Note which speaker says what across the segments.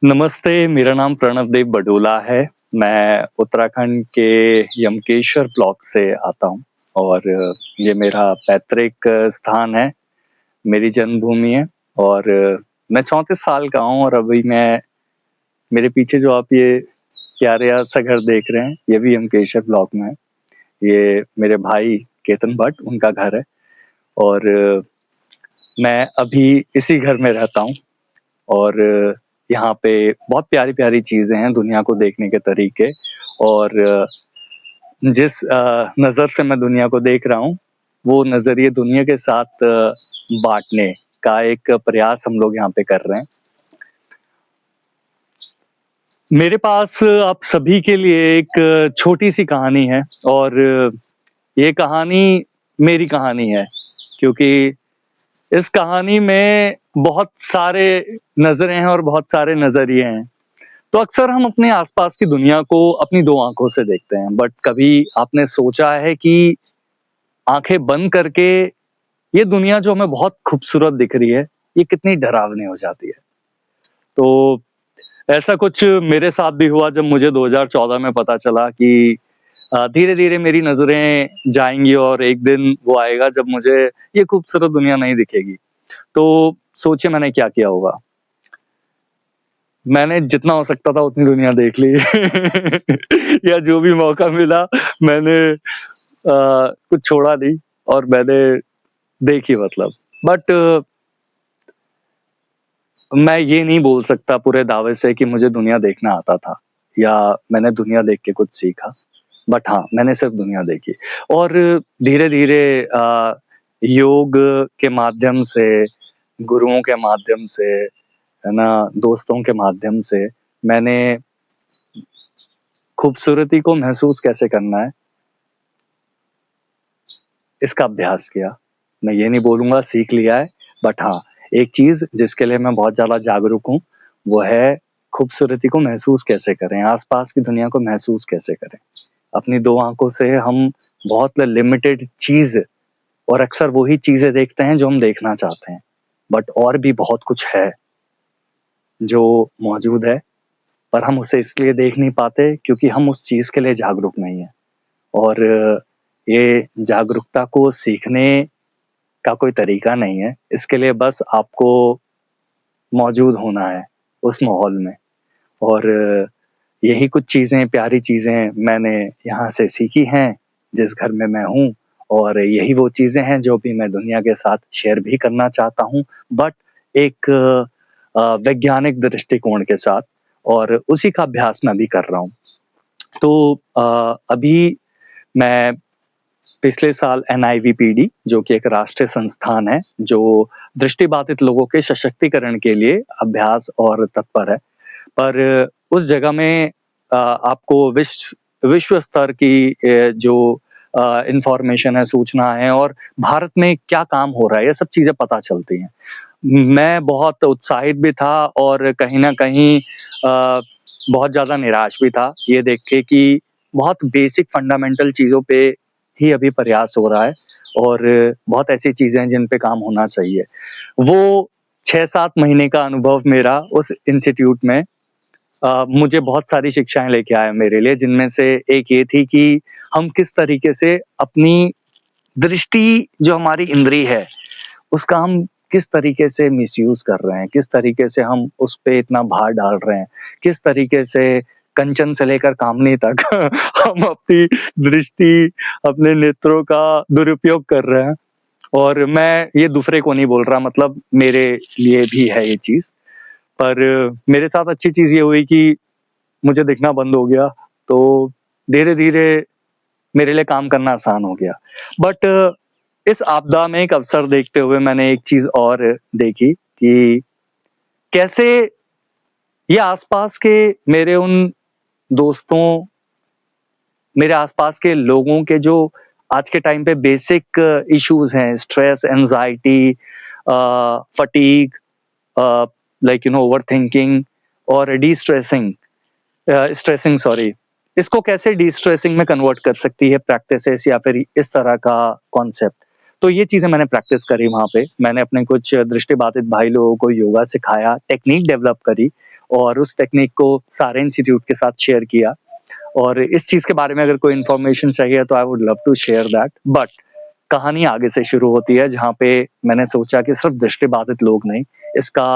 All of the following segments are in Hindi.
Speaker 1: नमस्ते, मेरा नाम प्रणव देव बडोला है। मैं उत्तराखंड के यमकेश्वर ब्लॉक से आता हूँ और ये मेरा पैतृक स्थान है, मेरी जन्मभूमि है और मैं 34 साल का हूँ और अभी मैं मेरे पीछे जो आप ये प्यारा-सा घर देख रहे हैं, ये भी यमकेश्वर ब्लॉक में है। ये मेरे भाई केतन भट्ट, उनका घर है और मैं अभी इसी घर में रहता हूँ और यहाँ पे बहुत प्यारी-प्यारी चीज़ें हैं, दुनिया को देखने के तरीके और जिस नज़र से मैं दुनिया को देख रहा हूँ, वो नज़रिए दुनिया के साथ बाँटने का एक प्रयास हम लोग यहाँ पे कर रहे हैं। मेरे पास आप सभी के लिए एक छोटी-सी कहानी है और ये कहानी मेरी कहानी है, क्योंकि इस कहानी में बहुत सारे नज़रें हैं और बहुत सारे नज़रिए हैं। तो अक्सर हम अपने आसपास की दुनिया को अपनी 2 आँखों से देखते हैं, बट कभी आपने सोचा है कि आँखें बंद करके ये दुनिया जो हमें बहुत खूबसूरत दिख रही है, ये कितनी डरावनी हो जाती है। तो ऐसा कुछ मेरे साथ भी हुआ जब मुझे 2014 में पता चला कि धीरे-धीरे मेरी नज़रें जाएँगी और एक दिन वो आएगा जब मुझे ये खूबसूरत दुनिया नहीं दिखेगी। तो सोचिए मैंने क्या किया होगा? मैंने जितना हो सकता था उतनी दुनिया देख ली या जो भी मौका मिला मैंने कुछ छोड़ा नहीं और मैंने देखी मतलब। बट मैं ये नहीं बोल सकता पूरे दावे से कि मुझे दुनिया देखना आता था या मैंने दुनिया देख के कुछ सीखा। बट हाँ, मैंने सिर्फ़ दुनिया देखी और धीरे-धीरे योग के माध्यम से, गुरुओं के माध्यम से, है ना, दोस्तों के माध्यम से मैंने खूबसूरती को महसूस कैसे करना है, इसका अभ्यास किया। मैं ये नहीं बोलूँगा सीख लिया है, बट हाँ, एक चीज़ जिसके लिए मैं बहुत ज़्यादा जागरूक हूँ, वो है खूबसूरती को महसूस कैसे करें, आस-पास की दुनिया को महसूस कैसे करें। अपनी 2 आँखों से हम बहुत लिमिटेड चीज़ और अक्सर वही चीज़ें देखते हैं जो हम देखना चाहते हैं। बट और भी बहुत कुछ है, जो मौजूद है, पर हम उसे इसलिए देख नहीं पाते क्योंकि हम उस चीज़ के लिए जागरूक नहीं हैं। और ये जागरूकता को सीखने का कोई तरीका नहीं है, इसके लिए बस आपको मौजूद होना है उस माहौल में और यही कुछ चीज़ें, प्यारी चीज़ें मैंने यहाँ से सीखी हैं, जिस घर में मैं हूँ और यही वो चीज़ें हैं जो भी मैं दुनिया के साथ शेयर भी करना चाहता हूँ, बट एक वैज्ञानिक दृष्टिकोण के साथ और उसी का अभ्यास मैं भी कर रहा हूँ। तो अभी मैं पिछले साल एनआईवीपीडी जो कि एक राष्ट्रीय संस्थान है, जो दृष्टिबाधित लोगों के सशक्तिकरण के लिए अभ्यास और तत्पर है। पर उस जगह में आपको विश्व स्तर की जो इन्फॉर्मेशन है, सूचना है और भारत में क्या काम हो रहा है, ये सब चीज़ें पता चलती हैं। मैं बहुत उत्साहित भी था और कहीं न कहीं बहुत ज़्यादा निराश भी था, ये देख के कि बहुत बेसिक फंडामेंटल चीज़ों पे ही अभी प्रयास हो रहा है और बहुत ऐसी चीज़ें हैं जिन पे काम होना चाहिए। वो 6-7 महीने का अनुभव मेरा उस इंस्टीट्यूट में मुझे बहुत सारी शिक्षाएँ लेके आया मेरे लिए, जिनमें से एक ये थी कि हम किस तरीके से अपनी दृष्टि जो हमारी इंद्री है, उसका हम किस तरीके से मिसयूज़ कर रहे हैं, किस तरीके से हम उस पे इतना भार डाल रहे हैं, किस तरीके से कंचन से लेकर कामनी तक हम अपनी दृष्टि, अपने नेत्रों का दुरुपयोग कर रहे हैं। और मैं ये दूसरे को नहीं बोल रहा, मतलब मेरे लिए भी है ये चीज़। पर मेरे साथ अच्छी चीज़ ये हुई कि मुझे दिखना बंद हो गया, तो धीरे-धीरे मेरे लिए काम करना आसान हो गया। बट इस आपदा में एक अवसर देखते हुए मैंने एक चीज़ और देखी कि कैसे ये आस-पास के मेरे उन दोस्तों, मेरे आस-पास के लोगों के जो आज के टाइम पे बेसिक इश्यूज़ हैं, स्ट्रेस, एंग्ज़ायटी, फटीग, अ, लाइक ओवरथिंकिंग और स्ट्रेसिंग सॉरी, इसको कैसे डी-स्ट्रेसिंग में कन्वर्ट कर सकती है प्रैक्टिसेस या फिर इस तरह का कॉन्सेप्ट। तो ये चीज़ें मैंने प्रैक्टिस करी वहाँ पे। मैंने अपने कुछ दृष्टिबाधित भाई लोगों को योगा सिखाया, टेक्नीक डेवलप करी और उस टेक्निक को सारे इंस्टीट्यूट के साथ शेयर किया। और इस चीज़ के बारे में अगर कोई इन्फॉर्मेशन चाहिए तो I would love to share that. But कहानी आगे से शुरू होती है, जहाँ पे मैंने सोचा कि सिर्फ दृष्टिबाधित लोग नहीं, इसका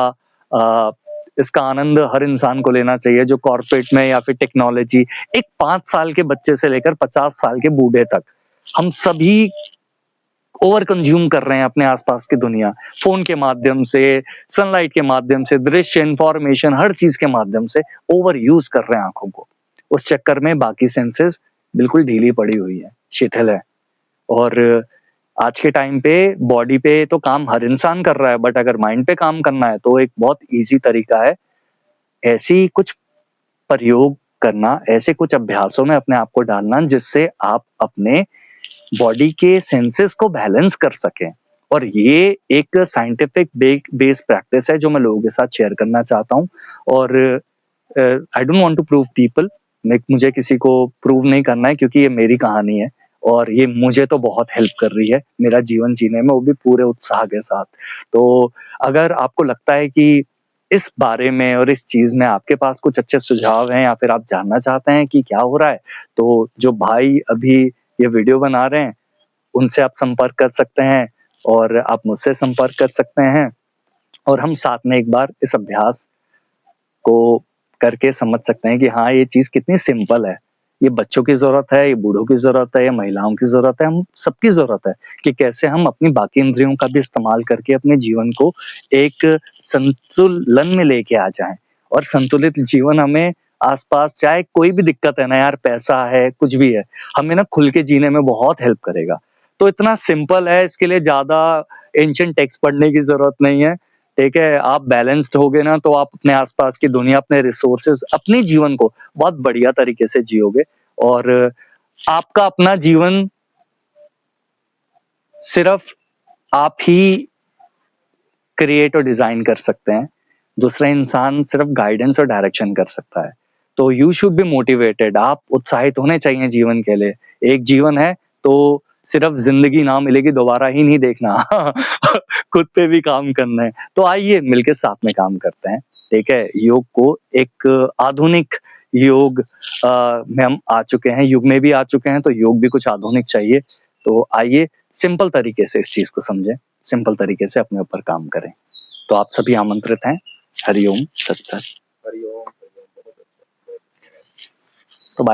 Speaker 1: अ, इसका आनंद हर इंसान को लेना चाहिए जो कॉर्पोरेट में या फिर टेक्नोलॉजी, एक 5 साल के बच्चे से लेकर 50 साल के बूढ़े तक, हम सभी ओवर कंज्यूम कर रहे हैं अपने आसपास की दुनिया। फ़ोन के माध्यम से, सनलाइट के माध्यम से, दृश्य, इन्फॉर्मेशन, हर चीज़ के माध्यम से ओवर यूज़ कर रहे हैं आँखों को। उस चक्कर में बाकी सेंसेस बिल्कुल ढीली पड़ी हुई है, शिथिल है। और आज के टाइम पे बॉडी पे तो काम हर इंसान कर रहा है, बट अगर माइंड पे काम करना है तो एक बहुत ईज़ी तरीका है, ऐसी कुछ प्रयोग करना, ऐसे कुछ अभ्यासों में अपने आप को डालना जिससे आप अपने बॉडी के सेंसेस को बैलेंस कर सकें। और ये एक साइंटिफिक बेस्ड प्रैक्टिस है जो मैं लोगों के साथ शेयर करना चाहता हूँ। और I don't want to prove people, मुझे किसी को प्रूव नहीं करना है, क्योंकि ये मेरी कहानी है और ये मुझे तो बहुत हेल्प कर रही है मेरा जीवन जीने में, वो भी पूरे उत्साह के साथ। तो अगर आपको लगता है कि इस बारे में और इस चीज़ में आपके पास कुछ अच्छे सुझाव हैं, या फिर आप जानना चाहते हैं कि क्या हो रहा है, तो जो भाई अभी ये वीडियो बना रहे हैं, उनसे आप संपर्क कर सकते हैं और आप मुझसे संपर्क कर सकते हैं, और हम साथ में एक बार इस अभ्यास को करके समझ सकते हैं कि हाँ, ये चीज़ कितनी सिंपल है। ये बच्चों की ज़रूरत है, ये बूढ़ों की ज़रूरत है, ये महिलाओं की ज़रूरत है, हम सबकी ज़रूरत है कि कैसे हम अपनी बाकी इंद्रियों का भी इस्तेमाल करके अपने जीवन को एक संतुलन में लेके आ जाएँ। और संतुलित जीवन हमें आस-पास चाहे कोई भी दिक्कत है ना यार, पैसा है, कुछ भी है, हमें ना खुल के जीने में बहुत हेल्प करेगा। तो इतना सिंपल है, इसके लिए ज़्यादा एंशिएंट टेक्स्ट पढ़ने की ज़रूरत नहीं है। ठीक है, आप बैलेंस्ड होगे ना तो आप अपने आसपास की दुनिया, अपने रिसोर्सेज, अपने जीवन को बहुत बढ़िया तरीके से जियोगे। और आपका अपना जीवन सिर्फ आप ही क्रिएट और डिजाइन कर सकते हैं। दूसरा इंसान सिर्फ गाइडेंस और डायरेक्शन कर सकता है। तो यू शुड बी मोटिवेटेड, आप उत्साहित होने चाहिए जीवन के लिए। एक जीवन है तो सिर्फ जिंदगी ना मिलेगी, दोबारा ही नहीं देखना खुद पे भी काम करना है। तो आइए मिलके साथ में काम करते हैं। ठीक है, योग को एक आधुनिक योग में हम आ चुके हैं, युग में भी आ चुके हैं, तो योग भी कुछ आधुनिक चाहिए। तो आइए सिंपल तरीके से इस चीज को समझें, सिंपल तरीके से अपने ऊपर काम करें। तो आप सभी आमंत्रित हैं। हरिओम तत्सत।
Speaker 2: हरिओम।